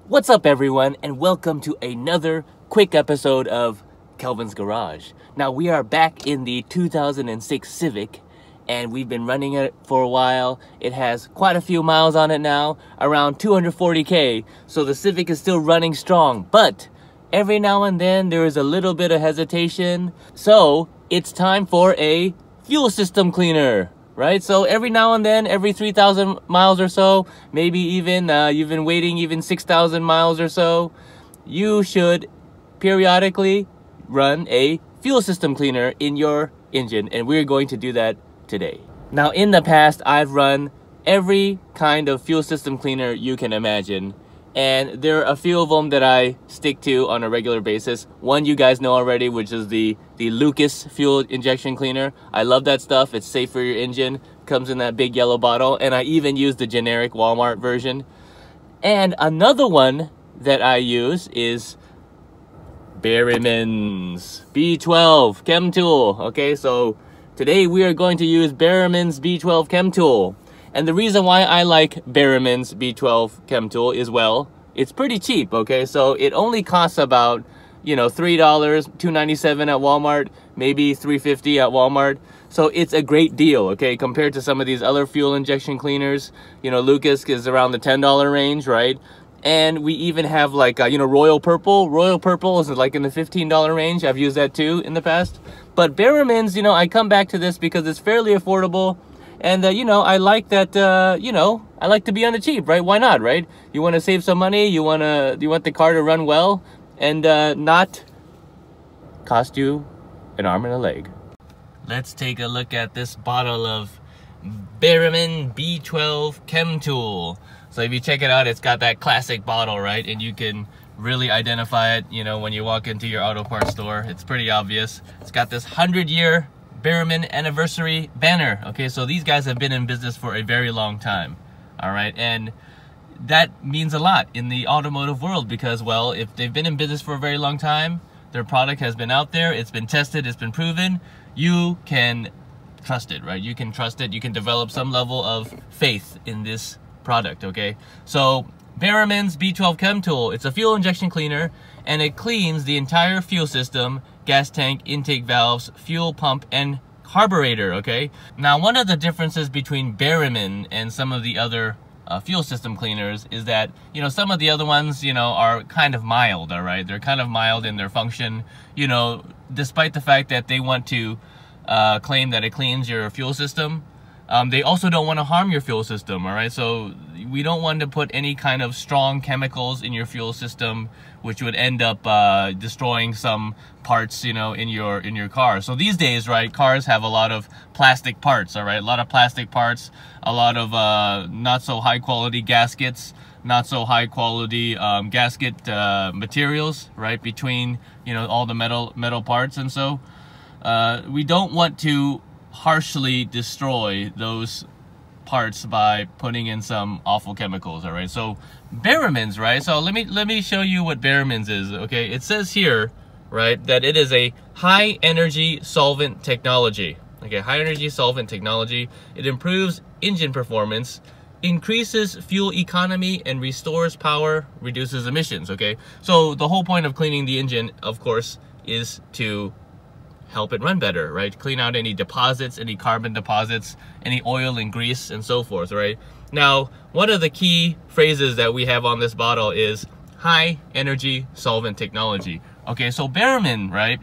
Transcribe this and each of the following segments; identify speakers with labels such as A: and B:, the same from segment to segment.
A: What's up everyone, and welcome to another quick episode of Kelvin's Garage. Now we are back in the 2006 Civic, and we've been running it for a while. It has quite a few miles on it now, around 240k, so the Civic is still running strong, but every now and then there is a little bit of hesitation, so it's time for a fuel system cleaner. Right, so every now and then, every 3,000 miles or so, maybe even you've been waiting even 6,000 miles or so, you should periodically run a fuel system cleaner in your engine, and we're going to do that today. Now, in the past, I've run every kind of fuel system cleaner you can imagine, and there are a few of them that I stick to on a regular basis. One you guys know already, which is the Lucas fuel injection cleaner. I love that stuff. It's safe for your engine. Comes in that big yellow bottle, and I even use the generic Walmart version. And another one that I use is Berryman's B-12 Chemtool. Okay, so today we are going to use Berryman's B-12 Chemtool. And the reason why I like Berryman's B-12 Chemtool is, well, it's pretty cheap, okay? So it only costs about, $3, $2.97 at Walmart, maybe $3.50 at Walmart. So it's a great deal, okay? Compared to some of these other fuel injection cleaners. Lucas is around the $10 range, right? And we even have like, Royal Purple. Royal Purple is like in the $15 range. I've used that too in the past. But Berryman's, I come back to this because it's fairly affordable. And, I like that, I like to be on the cheap, right? Why not, right? You want to save some money, you want the car to run well, and not cost you an arm and a leg. Let's take a look at this bottle of Berryman B-12 Chemtool. So if you check it out, it's got that classic bottle, right? And you can really identify it, when you walk into your auto parts store. It's pretty obvious. It's got this 100-year Berryman anniversary banner. Okay, so these guys have been in business for a very long time. All right, and that means a lot in the automotive world because, well, if they've been in business for a very long time, their product has been out there, it's been tested, it's been proven, you can trust it, right? You can trust it, you can develop some level of faith in this product, okay? So Berryman's B-12 Chemtool, it's a fuel injection cleaner, and it cleans the entire fuel system, gas tank, intake valves, fuel pump, and carburetor, okay? Now, one of the differences between Berryman and some of the other fuel system cleaners is that, some of the other ones, are kind of mild, all right? They're kind of mild in their function, despite the fact that they want to claim that it cleans your fuel system. They also don't want to harm your fuel system, all right? So we don't want to put any kind of strong chemicals in your fuel system, which would end up destroying some parts, in your car. So these days, right, cars have a lot of plastic parts, all right? A lot of plastic parts, a lot of not so high quality gaskets, not so high quality gasket materials, right, between, all the metal parts. And so we don't want to harshly destroy those parts by putting in some awful chemicals. All right, so Berryman's, right? So let me show you what Berryman's is. Okay, it says here, right, that it is a high energy solvent technology. Okay, high energy solvent technology. It improves engine performance, increases fuel economy, and restores power, reduces emissions. Okay, so the whole point of cleaning the engine, of course, is to help it run better, right? Clean out any deposits, any carbon deposits, any oil and grease, and so forth, right? Now, one of the key phrases that we have on this bottle is high energy solvent technology. Okay, so Berryman, right?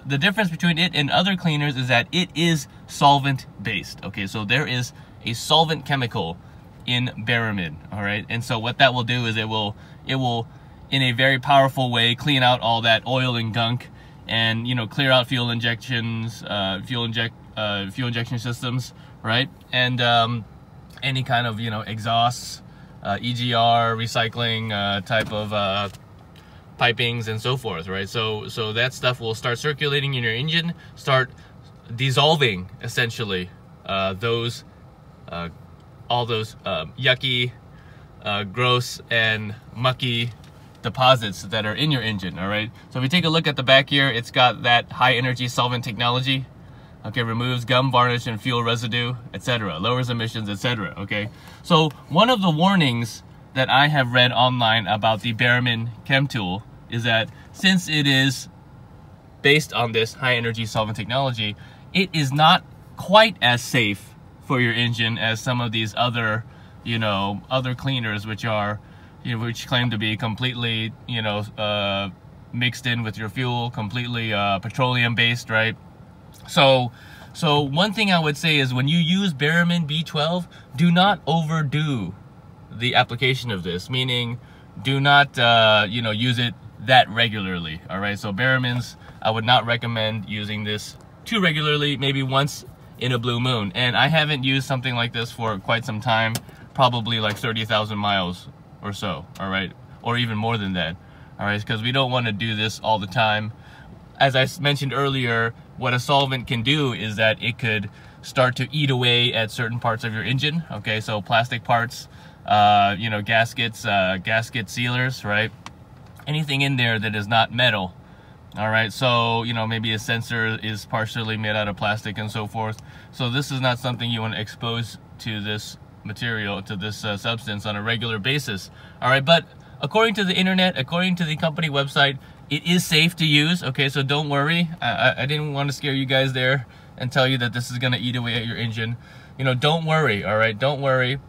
A: The difference between it and other cleaners is that it is solvent based. Okay, so there is a solvent chemical in Berryman, all right? And so what that will do is it will in a very powerful way clean out all that oil and gunk, and clear out fuel injections, fuel injection systems, right? And any kind of exhausts, EGR, recycling type of pipings, and so forth, right? So that stuff will start circulating in your engine, start dissolving essentially all those yucky, gross, and mucky deposits that are in your engine. All right, so if we take a look at the back here, it's got that high energy solvent technology. Okay, removes gum, varnish, and fuel residue, etc. Lowers emissions, etc. Okay, so one of the warnings that I have read online about the Berryman Chemtool is that since it is based on this high energy solvent technology, it is not quite as safe for your engine as some of these other, other cleaners, which are, which claim to be completely, mixed in with your fuel, completely petroleum based, right? So one thing I would say is when you use Berryman B12, do not overdo the application of this, meaning do not, use it that regularly, all right? So Berryman's, I would not recommend using this too regularly, maybe once in a blue moon. And I haven't used something like this for quite some time, probably like 30,000 miles or so, all right? Or even more than that, all right? Because we don't want to do this all the time. As I mentioned earlier, what a solvent can do is that it could start to eat away at certain parts of your engine, okay? So plastic parts, gaskets, gasket sealers, right? Anything in there that is not metal, all right? So, maybe a sensor is partially made out of plastic and so forth. So this is not something you want to expose to this material, to this substance on a regular basis, all right? But according to the internet, according to the company website, it is safe to use, okay? So don't worry. I didn't want to scare you guys there and tell you that this is going to eat away at your engine. Don't worry, all right? Don't worry.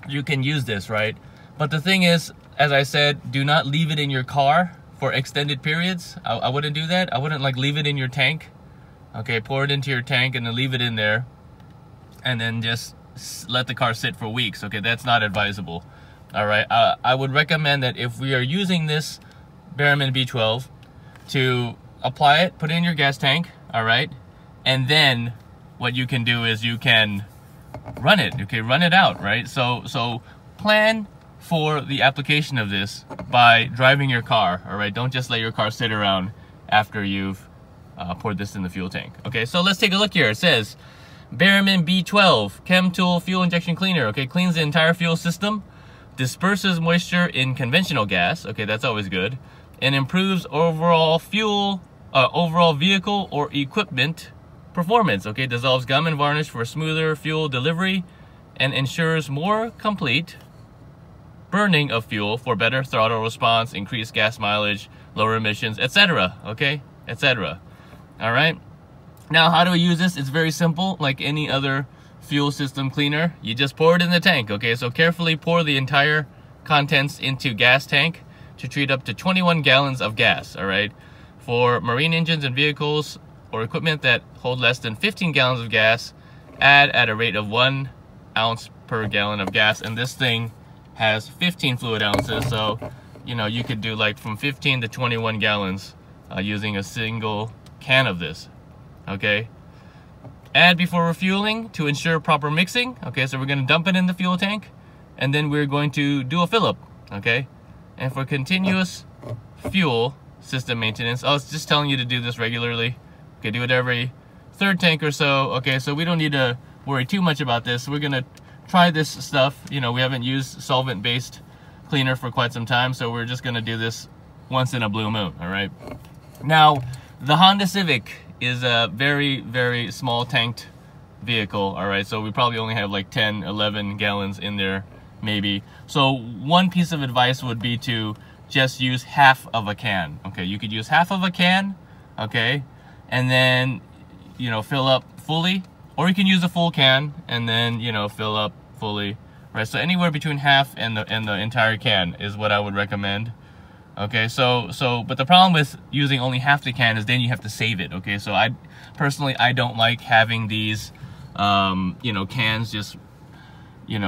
A: You can use this, right? But the thing is, as I said, do not leave it in your car for extended periods. I wouldn't do that. I wouldn't leave it in your tank. Okay, pour it into your tank and then leave it in there and then just let the car sit for weeks. Okay, that's not advisable. All right, I would recommend that if we are using this Berryman B12 to apply it, put it in your gas tank, all right? And then what you can do is you can run it, okay? Run it out, right? So plan for the application of this by driving your car, all right? Don't just let your car sit around after you've poured this in the fuel tank. Okay, so let's take a look here. It says Berryman B12 Chemtool Fuel Injection Cleaner, okay? Cleans the entire fuel system, disperses moisture in conventional gas, okay, that's always good, and improves overall vehicle or equipment performance, okay? Dissolves gum and varnish for smoother fuel delivery and ensures more complete burning of fuel for better throttle response, increased gas mileage, lower emissions, etc., okay? Etc. All right? Now, how do we use this? It's very simple, like any other fuel system cleaner. You just pour it in the tank, okay? So carefully pour the entire contents into gas tank to treat up to 21 gallons of gas, all right? For marine engines and vehicles or equipment that hold less than 15 gallons of gas, add at a rate of 1 ounce per gallon of gas. And this thing has 15 fluid ounces, so you could do like from 15 to 21 gallons using a single can of this, okay? Add before refueling to ensure proper mixing, okay? So we're going to dump it in the fuel tank and then we're going to do a fill up, okay? And for continuous fuel system maintenance, I was just telling you to do this regularly, okay? Do it every third tank or so, okay? So we don't need to worry too much about this. We're going to try this stuff. We haven't used solvent based cleaner for quite some time, so we're just going to do this once in a blue moon, all right? Now, the Honda Civic is a very, very small tanked vehicle, all right? So we probably only have like 10, 11 gallons in there, maybe. So one piece of advice would be to just use half of a can, okay? You could use half of a can, okay? And then, fill up fully, or you can use a full can and then, fill up fully, right? So anywhere between half and the entire can is what I would recommend. Okay, but the problem with using only half the can is then you have to save it, okay? So I personally don't like having these, cans just,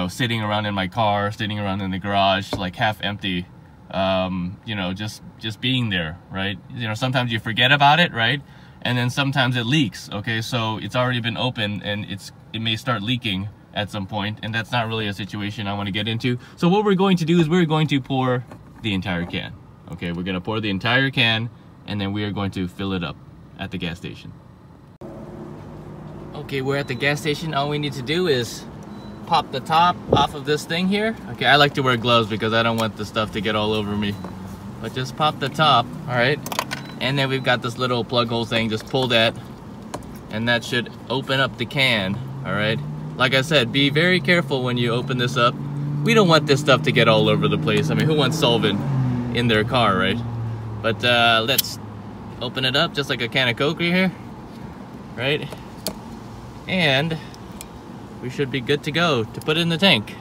A: sitting around in my car, sitting around in the garage, like half empty, just being there, right? Sometimes you forget about it, right? And then sometimes it leaks, okay? So it's already been opened and it may start leaking at some point, and that's not really a situation I want to get into. So what we're going to do is we're going to pour the entire can. Okay, we're going to pour the entire can and then we are going to fill it up at the gas station. Okay, we're at the gas station. All we need to do is pop the top off of this thing here. Okay, I like to wear gloves because I don't want the stuff to get all over me. But just pop the top, all right? And then we've got this little plug hole thing. Just pull that and that should open up the can, all right? Like I said, be very careful when you open this up we don't want this stuff to get all over the place. I mean, who wants solvent in their car, right? But let's open it up just like a can of Coke here, right? And we should be good to go to put it in the tank.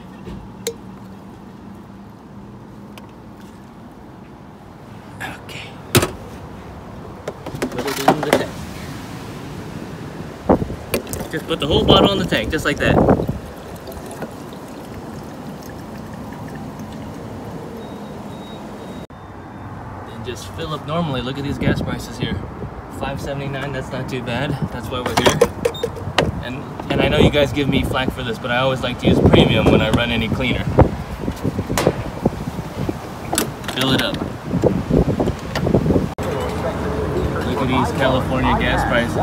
A: Okay. Put it in the tank. Just put the whole bottle in the tank, just like that. And just fill up normally. Look at these gas prices here. $5.79, that's not too bad. That's why we're here. And I know you guys give me flack for this, but I always like to use premium when I run any cleaner. Fill it up. Look at these California gas prices.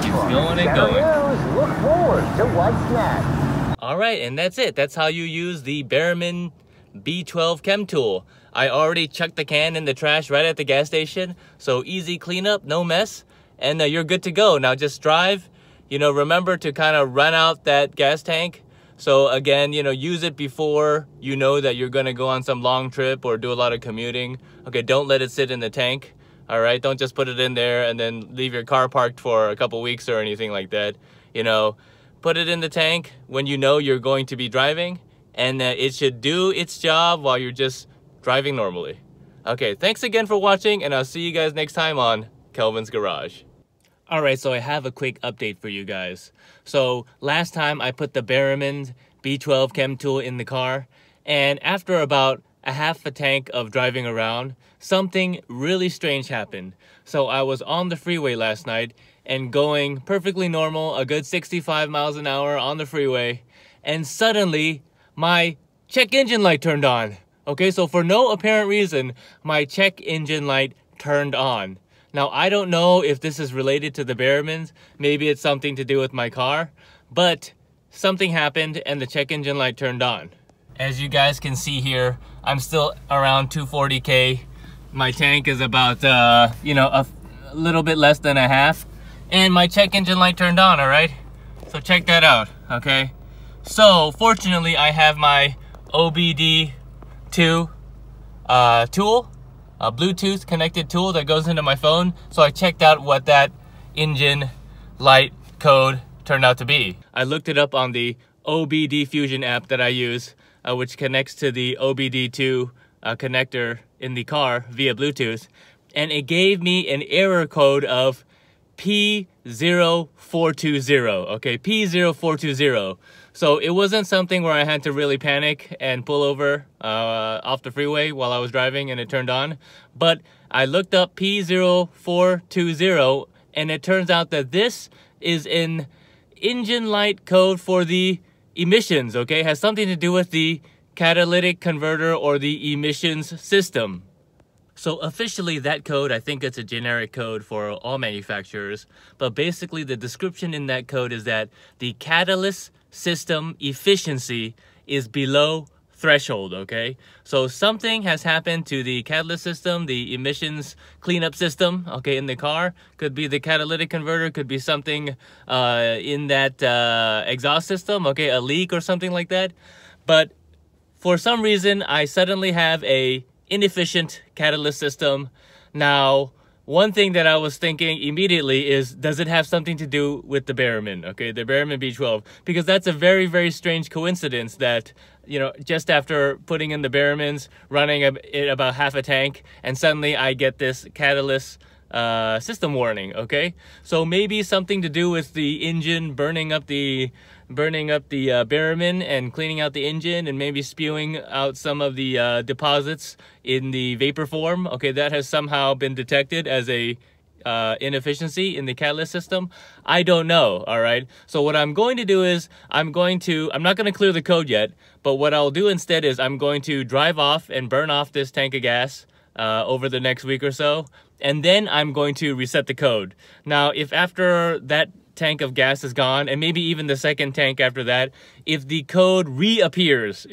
A: Keeps going and going.
B: Look forward to what's next.
A: All right, and that's it. That's how you use the Berryman B-12 Chemtool. I already chucked the can in the trash right at the gas station, so easy cleanup, no mess, and you're good to go. Now just drive. You know, remember to kind of run out that gas tank. So again, you know, use it before you know that you're gonna go on some long trip or do a lot of commuting. Okay, don't let it sit in the tank. All right, don't just put it in there and then leave your car parked for a couple weeks or anything like that. You know, put it in the tank when you know you're going to be driving, and it should do its job while you're just driving normally. Okay, thanks again for watching, and I'll see you guys next time on Kelvin's Garage. Alright, so I have a quick update for you guys. So last time I put the Berryman B-12 Chemtool in the car, and after about a half a tank of driving around, something really strange happened. So I was on the freeway last night and going perfectly normal, a good 65 miles an hour on the freeway, and suddenly my check engine light turned on. Okay, so for no apparent reason, my check engine light turned on. Now, I don't know if this is related to the Berrymans. Maybe it's something to do with my car, but something happened and the check engine light turned on. As you guys can see here, I'm still around 240K. My tank is about, you know, a little bit less than a half, and my check engine light turned on, all right? So check that out, okay? So fortunately, I have my OBD2 tool, a Bluetooth connected tool that goes into my phone. So I checked out what that engine light code turned out to be. I looked it up on the OBD Fusion app that I use, which connects to the OBD2 connector in the car via Bluetooth, and it gave me an error code of P0420, okay, P0420. So it wasn't something where I had to really panic and pull over off the freeway while I was driving and it turned on. But I looked up P0420, and it turns out that this is an engine light code for the emissions, okay? It has something to do with the catalytic converter or the emissions system. So officially that code, I think it's a generic code for all manufacturers, but basically the description in that code is that the catalyst system efficiency is below threshold, okay? So something has happened to the catalyst system, the emissions cleanup system, okay, in the car. Could be the catalytic converter, could be something in that exhaust system, okay, a leak or something like that. But for some reason, I suddenly have a inefficient catalyst system. Now, one thing that I was thinking immediately is, does it have something to do with the Berryman, okay, the Berryman B-12? Because that's a very, very strange coincidence that, you know, just after putting in the Berrymans, running it about half a tank, and suddenly I get this catalyst system warning, okay? So maybe something to do with the engine burning up the Berryman and cleaning out the engine and maybe spewing out some of the deposits in the vapor form. Okay, that has somehow been detected as a inefficiency in the catalyst system. I don't know, all right? So what I'm going to do is I'm not going to clear the code yet, but what I'll do instead is I'm going to drive off and burn off this tank of gas over the next week or so, and then I'm going to reset the code. Now, if after that tank of gas is gone, and maybe even the second tank after that, if the code reappears,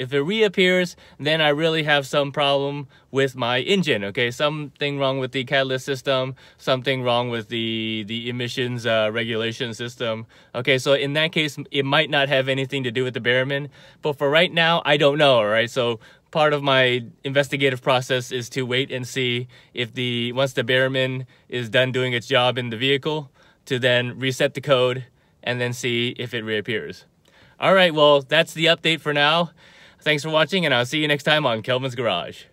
A: then I really have some problem with my engine, okay? Something wrong with the catalyst system, something wrong with the emissions regulation system. Okay, so in that case, it might not have anything to do with the Berryman, but for right now, I don't know, all right? So part of my investigative process is to wait and see if once the Berryman is done doing its job in the vehicle, to then reset the code and then see if it reappears. All right, well, that's the update for now. Thanks for watching, and I'll see you next time on Kelvin's Garage.